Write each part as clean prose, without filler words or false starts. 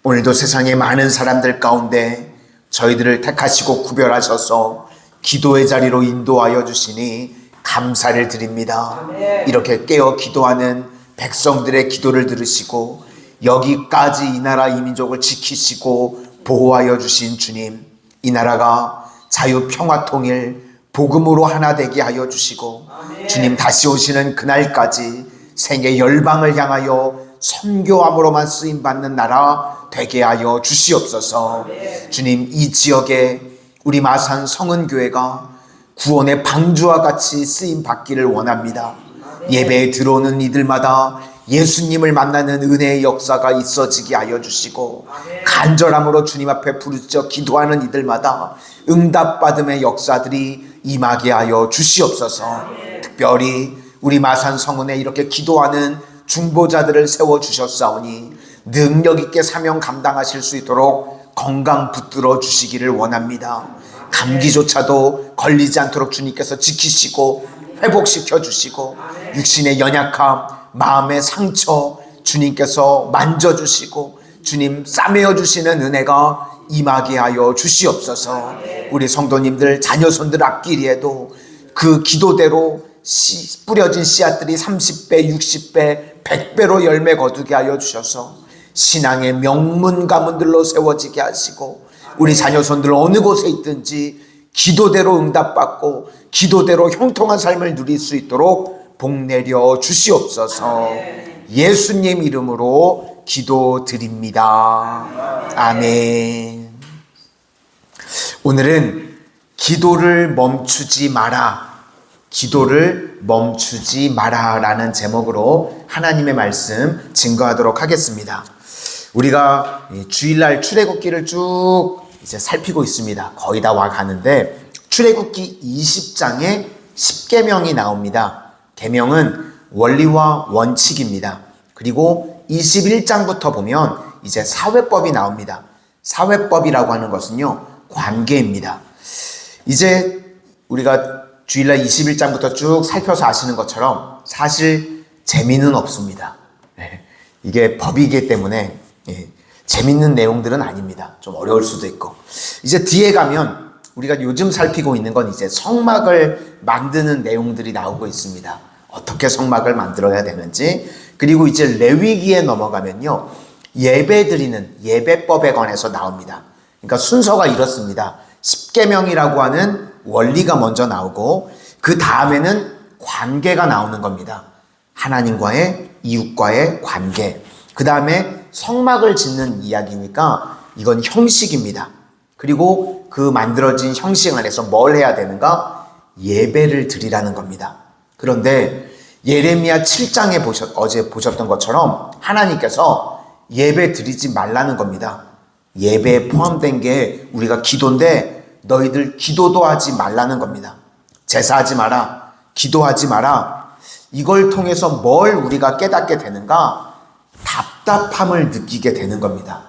오늘도 세상의 많은 사람들 가운데 저희들을 택하시고 구별하셔서 기도의 자리로 인도하여 주시니 감사를 드립니다. 이렇게 깨어 기도하는 백성들의 기도를 들으시고 여기까지 이 나라 이 민족을 지키시고 보호하여 주신 주님, 이 나라가 자유 평화 통일 복음으로 하나 되게 하여 주시고 주님 다시 오시는 그날까지 세계 열방을 향하여 선교함으로만 쓰임받는 나라 되게 하여 주시옵소서. 주님, 이 지역에 우리 마산 성은교회가 구원의 방주와 같이 쓰임받기를 원합니다. 예배에 들어오는 이들마다 예수님을 만나는 은혜의 역사가 있어지게 하여 주시고 간절함으로 주님 앞에 부르짖어 기도하는 이들마다 응답받음의 역사들이 임하게 하여 주시옵소서. 특별히 우리 마산 성은에 이렇게 기도하는 중보자들을 세워주셨사오니 능력 있게 사명 감당하실 수 있도록 건강 붙들어 주시기를 원합니다. 감기조차도 걸리지 않도록 주님께서 지키시고 회복시켜 주시고 육신의 연약함, 마음의 상처 주님께서 만져주시고 주님 싸매어 주시는 은혜가 임하게 하여 주시옵소서. 우리 성도님들 자녀손들 앞길에도 그 기도대로 뿌려진 씨앗들이 30배, 60배, 100배로 열매 거두게 하여 주셔서 신앙의 명문 가문들로 세워지게 하시고 우리 자녀손들 어느 곳에 있든지 기도대로 응답받고 기도대로 형통한 삶을 누릴 수 있도록 복 내려 주시옵소서. 예수님 이름으로 기도드립니다. 아멘. 오늘은 기도를 멈추지 마라, 기도를 멈추지 마라 라는 제목으로 하나님의 말씀 증거하도록 하겠습니다. 우리가 주일날 출애굽기를 쭉 이제 살피고 있습니다. 거의 다 와가는데 출애굽기 20장에 10계명이 나옵니다. 계명은 원리와 원칙입니다. 그리고 21장부터 보면 이제 사회법이 나옵니다. 사회법이라고 하는 것은요, 관계입니다. 이제 우리가 주일날 21장부터 쭉 살펴서 아시는 것처럼 사실 재미는 없습니다. 이게 법이기 때문에 재밌는 내용들은 아닙니다. 좀 어려울 수도 있고. 이제 뒤에 가면 우리가 요즘 살피고 있는 건 이제 성막을 만드는 내용들이 나오고 있습니다. 어떻게 성막을 만들어야 되는지. 그리고 이제 레위기에 넘어가면요, 예배 드리는 예배법에 관해서 나옵니다. 그러니까 순서가 이렇습니다. 10계명이라고 하는 원리가 먼저 나오고 그 다음에는 관계가 나오는 겁니다. 하나님과의, 이웃과의 관계. 그 다음에 성막을 짓는 이야기니까 이건 형식입니다. 그리고 그 만들어진 형식 안에서 뭘 해야 되는가? 예배를 드리라는 겁니다. 그런데 예레미야 7장에 어제 보셨던 것처럼 하나님께서 예배 드리지 말라는 겁니다. 예배에 포함된 게 우리가 기도인데 너희들 기도도 하지 말라는 겁니다. 제사하지 마라, 기도하지 마라. 이걸 통해서 뭘 우리가 깨닫게 되는가? 답답함을 느끼게 되는 겁니다.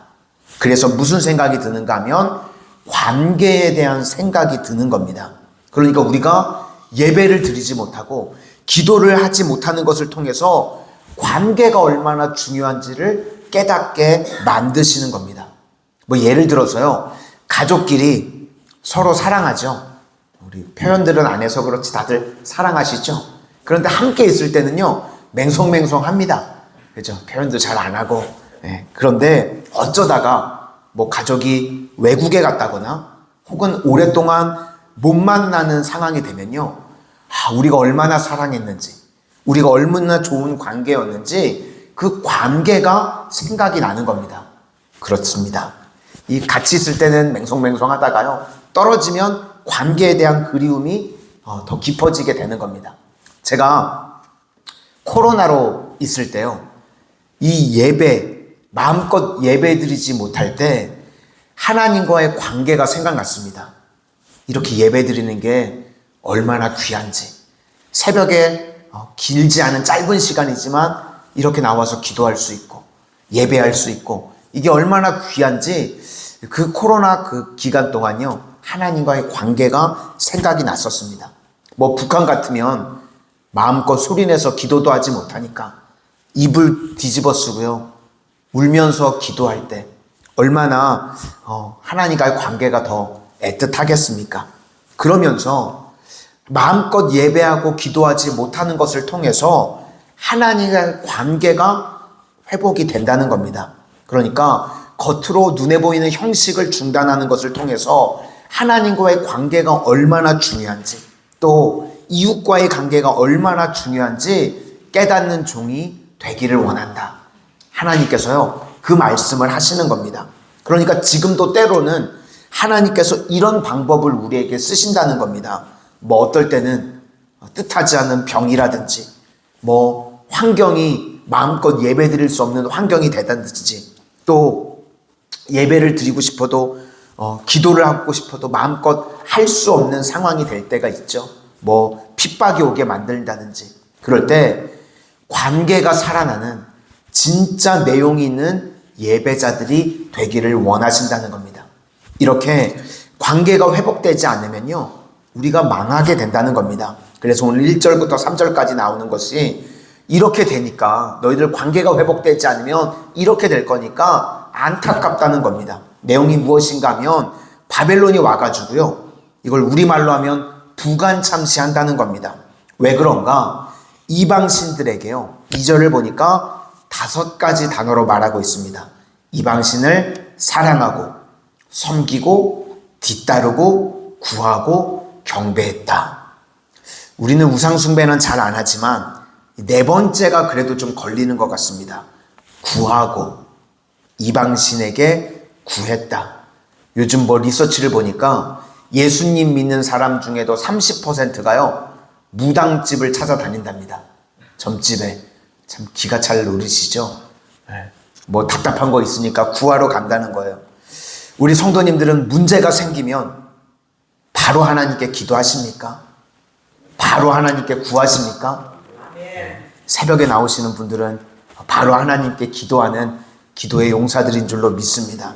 그래서 무슨 생각이 드는가 하면 관계에 대한 생각이 드는 겁니다. 그러니까 우리가 예배를 드리지 못하고 기도를 하지 못하는 것을 통해서 관계가 얼마나 중요한지를 깨닫게 만드시는 겁니다. 뭐 예를 들어서요, 가족끼리 서로 사랑하죠. 우리 표현들은 안 해서 그렇지 다들 사랑하시죠. 그런데 함께 있을 때는요, 맹송맹송합니다. 그죠? 표현도 잘 안 하고. 그런데 어쩌다가 뭐 가족이 외국에 갔다거나 혹은 오랫동안 못 만나는 상황이 되면요, 우리가 얼마나 사랑했는지, 우리가 얼마나 좋은 관계였는지 그 관계가 생각이 나는 겁니다. 그렇습니다. 이 같이 있을 때는 맹송맹송하다가요, 떨어지면 관계에 대한 그리움이 더 깊어지게 되는 겁니다. 제가 코로나로 있을 때요, 이 예배, 마음껏 예배 드리지 못할 때 하나님과의 관계가 생각났습니다. 이렇게 예배 드리는 게 얼마나 귀한지. 새벽에 길지 않은 짧은 시간이지만 이렇게 나와서 기도할 수 있고 예배할 수 있고 이게 얼마나 귀한지 그 코로나 그 기간 동안요, 하나님과의 관계가 생각이 났었습니다. 뭐 북한 같으면 마음껏 소리내서 기도도 하지 못하니까 입을 뒤집어 쓰고요, 울면서 기도할 때 얼마나 하나님과의 관계가 더 애틋하겠습니까? 그러면서 마음껏 예배하고 기도하지 못하는 것을 통해서 하나님과의 관계가 회복이 된다는 겁니다. 그러니까 겉으로 눈에 보이는 형식을 중단하는 것을 통해서 하나님과의 관계가 얼마나 중요한지, 또 이웃과의 관계가 얼마나 중요한지 깨닫는 종이 되기를 원한다. 하나님께서요, 그 말씀을 하시는 겁니다. 그러니까 지금도 때로는 하나님께서 이런 방법을 우리에게 쓰신다는 겁니다. 뭐 어떨 때는 뜻하지 않은 병이라든지, 뭐 환경이 마음껏 예배 드릴 수 없는 환경이 되든지, 또 예배를 드리고 싶어도 기도를 하고 싶어도 마음껏 할 수 없는 상황이 될 때가 있죠. 뭐 핍박이 오게 만든다든지. 그럴 때 관계가 살아나는 진짜 내용이 있는 예배자들이 되기를 원하신다는 겁니다. 이렇게 관계가 회복되지 않으면요, 우리가 망하게 된다는 겁니다. 그래서 오늘 1절부터 3절까지 나오는 것이 이렇게 되니까, 너희들 관계가 회복되지 않으면 이렇게 될 거니까 안타깝다는 겁니다. 내용이 무엇인가 하면 바벨론이 와가지고요, 이걸 우리말로 하면 부간참시한다는 겁니다. 왜 그런가? 이방신들에게요, 2절을 보니까 5가지 단어로 말하고 있습니다. 이방신을 사랑하고 섬기고 뒤따르고 구하고 경배했다. 우리는 우상숭배는 잘 안 하지만 4번째가 그래도 좀 걸리는 것 같습니다. 구하고, 이방신에게 구했다. 요즘 뭐 리서치를 보니까 예수님 믿는 사람 중에도 30%가요 무당집을 찾아다닌답니다. 점집에. 참 기가 잘 노리시죠? 뭐 답답한 거 있으니까 구하러 간다는 거예요. 우리 성도님들은 문제가 생기면 바로 하나님께 기도하십니까? 바로 하나님께 구하십니까? 새벽에 나오시는 분들은 바로 하나님께 기도하는 기도의 용사들인 줄로 믿습니다.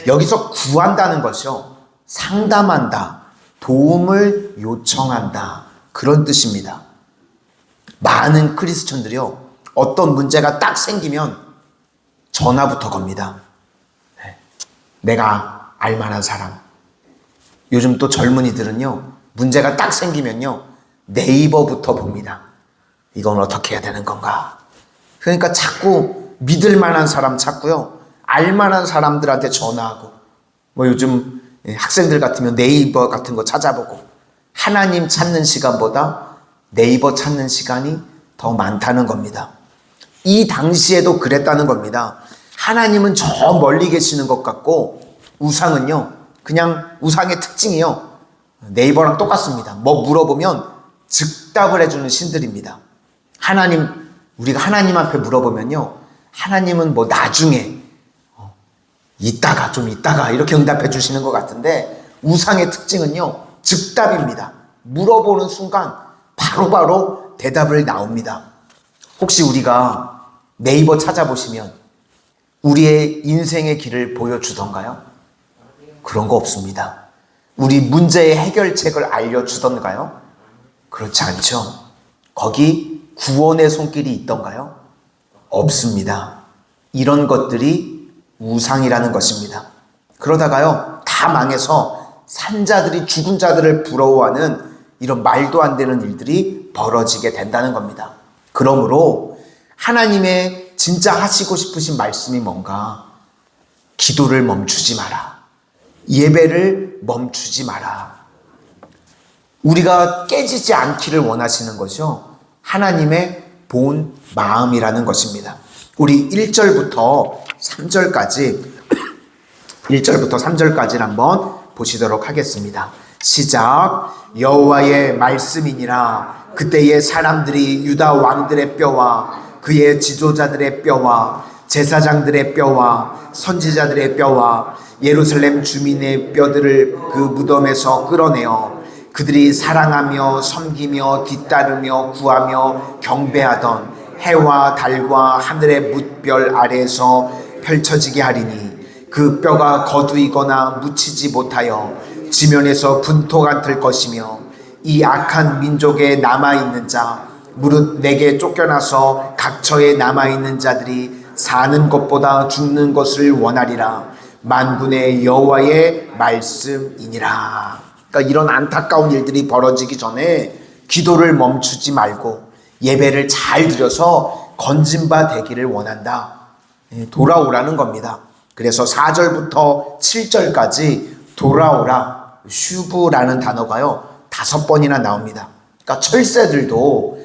여기서 구한다는 것이요, 상담한다, 도움을 요청한다, 그런 뜻입니다. 많은 크리스천들이요, 어떤 문제가 딱 생기면 전화부터 겁니다. 내가 알만한 사람. 요즘 또 젊은이들은요, 문제가 딱 생기면요, 네이버부터 봅니다. 이건 어떻게 해야 되는 건가? 그러니까 자꾸 믿을 만한 사람 찾고요, 알만한 사람들한테 전화하고, 뭐 요즘 학생들 같으면 네이버 같은 거 찾아보고, 하나님 찾는 시간보다 네이버 찾는 시간이 더 많다는 겁니다. 이 당시에도 그랬다는 겁니다. 하나님은 저 멀리 계시는 것 같고, 우상은요, 그냥 우상의 특징이요, 네이버랑 똑같습니다. 뭐 물어보면 즉답을 해주는 신들입니다. 우리가 하나님 앞에 물어보면요, 하나님은 뭐 나중에, 좀 이따가 이렇게 응답해 주시는 것 같은데, 우상의 특징은요, 즉답입니다. 물어보는 순간 바로바로 대답을 나옵니다. 혹시 우리가 네이버 찾아보시면 우리의 인생의 길을 보여주던가요? 그런 거 없습니다. 우리 문제의 해결책을 알려주던가요? 그렇지 않죠. 거기 구원의 손길이 있던가요? 없습니다. 이런 것들이 우상이라는 것입니다. 그러다가요, 다 망해서 산자들이 죽은 자들을 부러워하는 이런 말도 안 되는 일들이 벌어지게 된다는 겁니다. 그러므로 하나님의 진짜 하시고 싶으신 말씀이 뭔가? 기도를 멈추지 마라. 예배를 멈추지 마라. 우리가 깨지지 않기를 원하시는 것이요, 하나님의 본 마음이라는 것입니다. 우리 1절부터 3절까지를 한번 보시도록 하겠습니다. 시작. 여호와의 말씀이니라. 그때의 사람들이 유다 왕들의 뼈와 그의 지도자들의 뼈와 제사장들의 뼈와 선지자들의 뼈와 예루살렘 주민의 뼈들을 그 무덤에서 끌어내어 그들이 사랑하며 섬기며 뒤따르며 구하며 경배하던 해와 달과 하늘의 뭇별 아래에서 펼쳐지게 하리니 그 뼈가 거두이거나 묻히지 못하여 지면에서 분토 같을 것이며 이 악한 민족에 남아있는 자 무릇 내게 쫓겨나서 각처에 남아있는 자들이 사는 것보다 죽는 것을 원하리라. 만군의 여호와의 말씀이니라. 그러니까 이런 안타까운 일들이 벌어지기 전에 기도를 멈추지 말고 예배를 잘 드려서 건진 바 되기를 원한다. 돌아오라는 겁니다. 그래서 4절부터 7절까지 돌아오라, 슈브라는 단어가요 5번이나 나옵니다. 그러니까 철새들도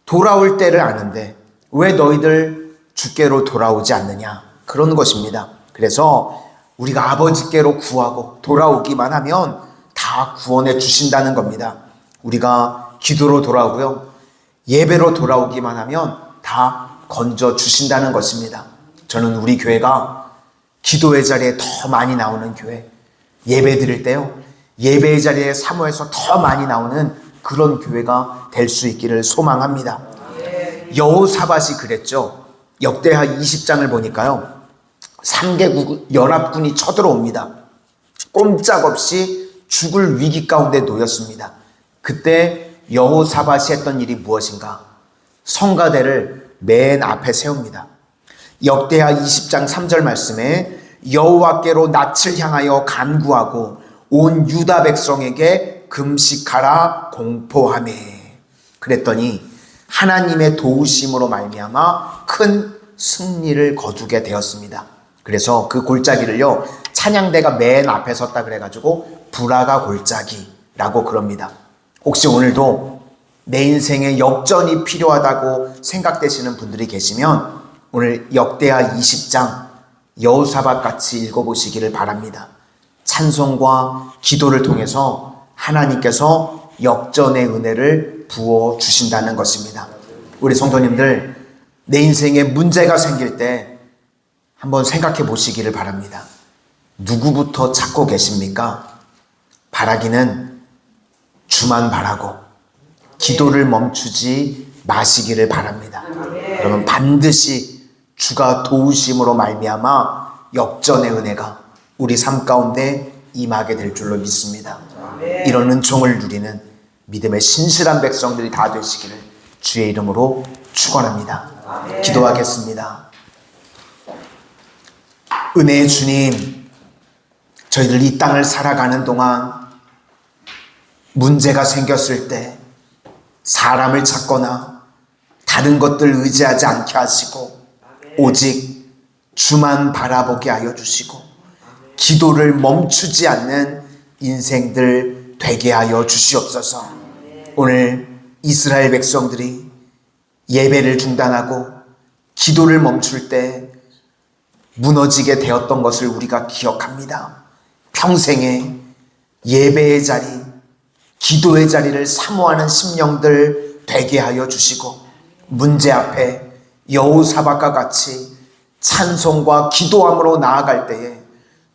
돌아올 때를 아는데 왜 너희들 주께로 돌아오지 않느냐, 그런 것입니다. 그래서 우리가 아버지께로 구하고 돌아오기만 하면 다 구원해 주신다는 겁니다. 우리가 기도로 돌아오고요, 예배로 돌아오기만 하면 다 건져 주신다는 것입니다. 저는 우리 교회가 기도의 자리에 더 많이 나오는 교회, 예배 드릴 때요 예배의 자리에 사모해서 더 많이 나오는 그런 교회가 될 수 있기를 소망합니다. 여호사밧이 그랬죠. 역대하 20장을 보니까요 3개국 연합군이 쳐들어옵니다. 꼼짝없이 죽을 위기 가운데 놓였습니다. 그때 여호사밧이 했던 일이 무엇인가? 성가대를 맨 앞에 세웁니다. 역대하 20장 3절 말씀에 여호와께로 낯을 향하여 간구하고 온 유다 백성에게 금식하라 공포하매. 그랬더니 하나님의 도우심으로 말미암아 큰 승리를 거두게 되었습니다. 그래서 그 골짜기를요 찬양대가 맨 앞에 섰다 그래가지고 브라가 골짜기라고 그럽니다. 혹시 오늘도 내 인생에 역전이 필요하다고 생각되시는 분들이 계시면 오늘 역대하 20장 여호사밧 같이 읽어보시기를 바랍니다. 찬송과 기도를 통해서 하나님께서 역전의 은혜를 부어주신다는 것입니다. 우리 성도님들, 내 인생에 문제가 생길 때 한번 생각해 보시기를 바랍니다. 누구부터 찾고 계십니까? 바라기는 주만 바라고 기도를 멈추지 마시기를 바랍니다. 그러면 반드시 주가 도우심으로 말미암아 역전의 은혜가 우리 삶 가운데 임하게 될 줄로 믿습니다. 이런 은총을 누리는 믿음의 신실한 백성들이 다 되시기를 주의 이름으로 축원합니다. 기도하겠습니다. 은혜의 주님, 저희들 이 땅을 살아가는 동안 문제가 생겼을 때 사람을 찾거나 다른 것들 의지하지 않게 하시고 오직 주만 바라보게 하여 주시고 기도를 멈추지 않는 인생들 되게 하여 주시옵소서. 오늘 이스라엘 백성들이 예배를 중단하고 기도를 멈출 때 무너지게 되었던 것을 우리가 기억합니다. 평생에 예배의 자리, 기도의 자리를 사모하는 심령들 되게 하여 주시고 문제 앞에 여호사밧과 같이 찬송과 기도함으로 나아갈 때에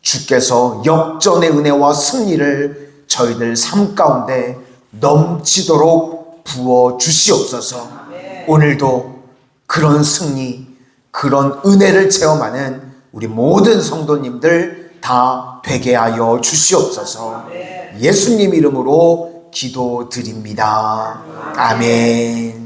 주께서 역전의 은혜와 승리를 저희들 삶 가운데 넘치도록 부어 주시옵소서. 오늘도 그런 승리, 그런 은혜를 체험하는 우리 모든 성도님들 다 되게 하여 주시옵소서. 예수님 이름으로 기도드립니다. 아멘.